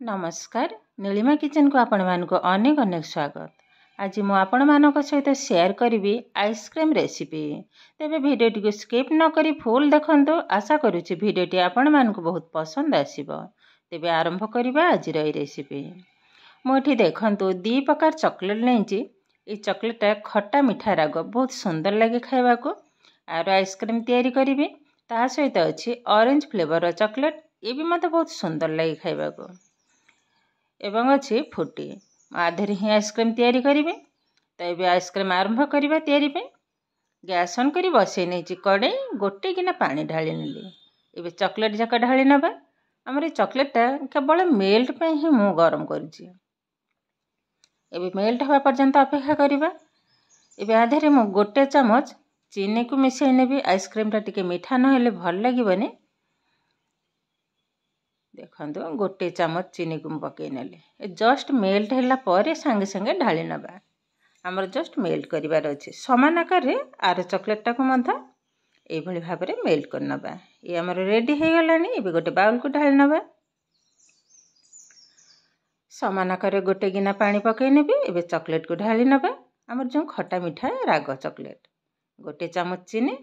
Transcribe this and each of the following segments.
नमस्कार नीलिमा किचन को आपण मानक अनेक अनेक स्वागत। आज मु आपण मानक सहित शेयर करी आइसक्रीम रेसिपी। तेबे भिडियोटी को स्किप न करी फुल देखंतु। आशा करुछि भिडियोटी आपण मानक बहुत पसंद आसीबो। तेबे आरंभ करिबा आज रे रेसिपी। मोठी देखंतु दी प्रकार चॉकलेट लेंची। ए चॉकलेट खट्टा मीठा राग बहुत सुंदर लगे खाइबा को। आरो आइसक्रीम तैयारी करिवे ता सहित अछि ऑरेंज फ्लेवर चॉकलेट। ये भी मते बहुत सुंदर लगे खाइबा को। एवं अच्छी फुटी आधे ही आइसक्रीम तैयारी करेंगे। तो ये आइसक्रीम आरंभ करवा तैयारी पे गैस ऑन करी बसई नहीं कड़े गोटे गिना पानी ढाली नेली। ये चॉकलेट जाक ढाली नबा। आमर चॉकलेटा केवल मेल्ट पे ही मु गरम करुछि। एबे मेल्ट हवा पर्यंत अपेक्षा करवा। एबे आधे मु गोटे चमच चीनी को मिसई नेबी। आइसक्रीम टा टिके मीठा नहेले भल लागिबनी। देखंतु गोटे चमच चीनी को पकई नेले। जस्ट मेल्ट हैला परे संगे संगे ढाली नबा। हमर जस्ट मेल्ट करिवार अछि। समान आकार रे आर चॉकलेट टा को मधा ए भली भाबरे मेल्ट कर नबा। ये हमर रेडी हे गलानी। एबे गोटे बाउल को ढाली नबा। समान आकार रे गोटे गिना पानी पकई नेबी। एबे चॉकलेट को ढाली नबा। हमर जो खट्टा मीठा राग चॉकलेट गोटे चमच चीनी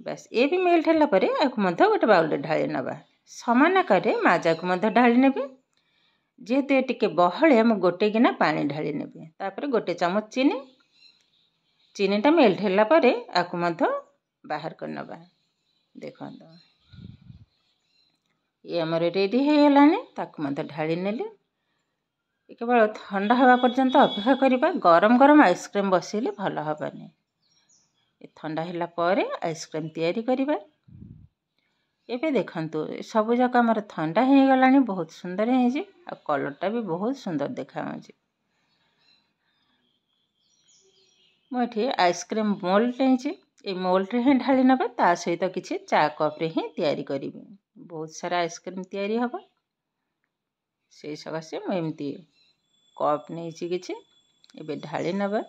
बस। ये भी मेल्ट हैला परे आकु मधा गोटे बाउल रे ढाली नबा। समान आकार रे माजा को मधा ढाली नेबे। जेहेतु टिके बहलिया मु गोटे गिना पानी ढाली नेबे। तापर गोटे चमच चीनी चीनीटा मेल्ट हैला परे आकु मधा बाहर कर नबा। देखंतु ये हमर रेडी हे गलानी। ताकु मधा ढाली नेले। केवल ठंडा हवा पर्यंत अपेक्षा करिबा। गरम गरम आइसक्रीम बसेले भल हबानी। ठंडा हैला परे आइसक्रीम तैयारी करिबा। एबे देखंतु सब जाक हमर ठंडा हे गलानी। बहुत सुंदर हे जी। आ कलरटा भी बहुत सुंदर देखा छी। मोठी आइसक्रीम मोल्ड लेंची। ए मोल्ड रे ही ढाली नबा। ता सहित किछि चा कप रे ही तैयारी करिबे। बहुत सारा आइसक्रीम तैयारी हबा। से सकासे म एमती कप नेछि किछि। एबे ढाली नबा।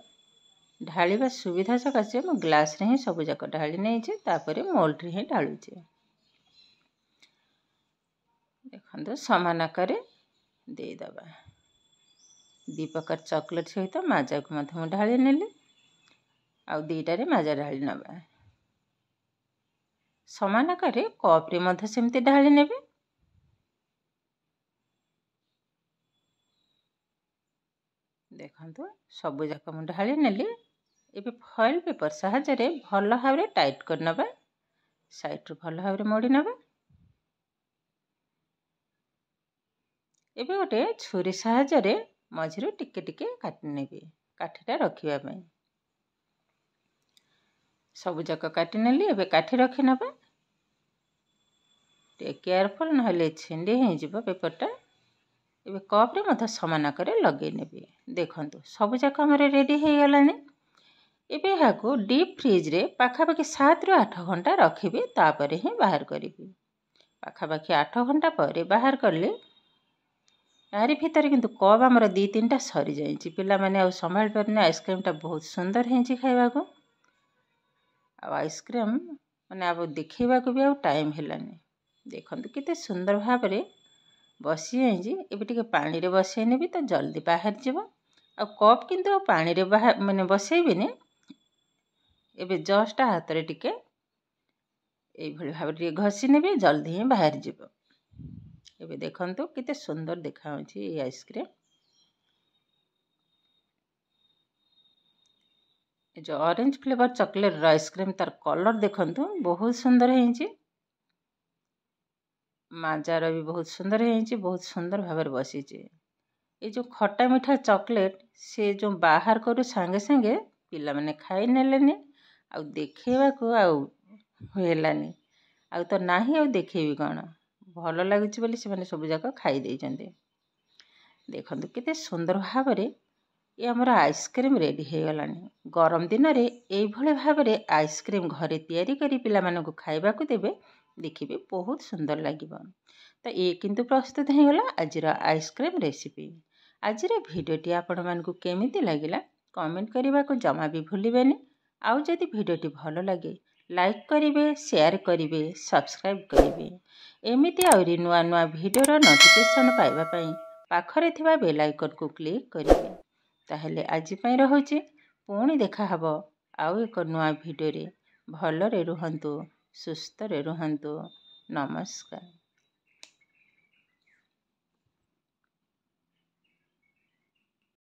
ढालीबा सुविधा सकासे म ग्लास रे ही सब जाक ढाली नेछि। तापरे मोल्ड रे ही ढालुछि। देखंतु समान आकार दे दबा। दी प्रकार चॉकलेट सहित माजा को मधे ढाली नेले। आ दीटा रे माजा ढाली नबा। समान आकार कप रे मधे सेमती ढाली नेबे। देखंतु सब जाक म ढाली नेले। एबे फॉइल पेपर सहायता रे भल भाबरे टाइट कर नबा। साइड रो भल भाबरे मोड़ी नबा। एबे गोटे छुरी सहायता रे मझिरो टिके टिके काटि नेबे। काठीटा रखिबा पई सब जाक काटि नेली। एबे काठी रखि नबा। टे केयरफुल नहले छिंडी हे जिवो पेपरटा। एबे कप रे मधा समान आकार लगे नेबे। देखंतु सब जाक हमरे रेडी हे गलानी। एबे हाको डीप फ्रीज रे पाखा पाखी 7 ରୁ 8 घंटा रखिबे। तापरे ही बाहर करिबे। पाखा पाखी 8 घंटा परे बाहर करले यारी भीतर किंतु कप हमर 2-3टा सरी जाईची। पिला माने आ संभाल परने। आइसक्रीम टा बहुत सुंदर हेची खाइबा को। आ आइसक्रीम माने अब देखैबा को भी आ टाइम हेलानी। देखंतु केते सुंदर भाबरे बसी जाईची। एबे टिके पानी रे बसै नेबी तो जल्दी बाहर जीवो। आ कप किंतु पानी रे बाहर माने बसैबिनी। एबे जस्ट हाथ रे टिके एई भली भाबरे घसी नेबे जल्दी ही बाहर जीवो। एबे देखंतु केते सुंदर देखा होची ए आइसक्रीम। ए जो ऑरेंज फ्लेवर चॉकलेट रो आइसक्रीम तार कलर देखंतु बहुत सुंदर हेची। माजार भी बहुत सुंदर हेची। बहुत सुंदर भाबर बसीची। ए जो खट्टा मीठा चॉकलेट से जो बाहर करू संगे संगे पिला माने खाई नेलेनी। आ देखैबा को आ हेलानी। आ तो नाही आ देखैबी कोन भलो लागुची बोली से माने सब जाक खाई देइचंदी। देखंतु केते सुंदर भाबरे ये हमर आइसक्रीम रेडी हे गलानी। गरम दिन रे एई भले भाबरे आइसक्रीम घरे तैयारी करी पिला माने को खाइबा को देबे। देखिबे बहुत सुंदर लागिबो। तो ये किंतु प्रस्तुत हे गला आजिरा आइसक्रीम रेसिपी। आजिरा भिडियोटी आपण मानकु केमिति लागिला कमेंट करिबा को जमा भी भूलिबेनी। आउ जदि भिडियोटी भलो लागे ଲାଇକ୍ କରିବେ, ସେୟାର କରିବେ, ସବସ୍କ୍ରାଇବ୍ କରିବେ। ଏମିତି ଆହୁରି ନୂଆ ନୂଆ ଭିଡ଼ିଓର ନୋଟିଫିକେସନ୍ ପାଇବା ପାଇଁ ପାଖରେ ଥିବା ବେଲ୍ ଆଇକନ୍କୁ କ୍ଲିକ୍ କରିବେ। ତାହେଲେ ଆଜି ପାଇଁ ରହୁଛି, ପୁଣି ଦେଖାହବ ଆଉ ଏକ ନୂଆ ଭିଡ଼ିଓରେ। ଭଲରେ ରୁହନ୍ତୁ, ସୁସ୍ଥରେ ରୁହନ୍ତୁ। ନମସ୍କାର।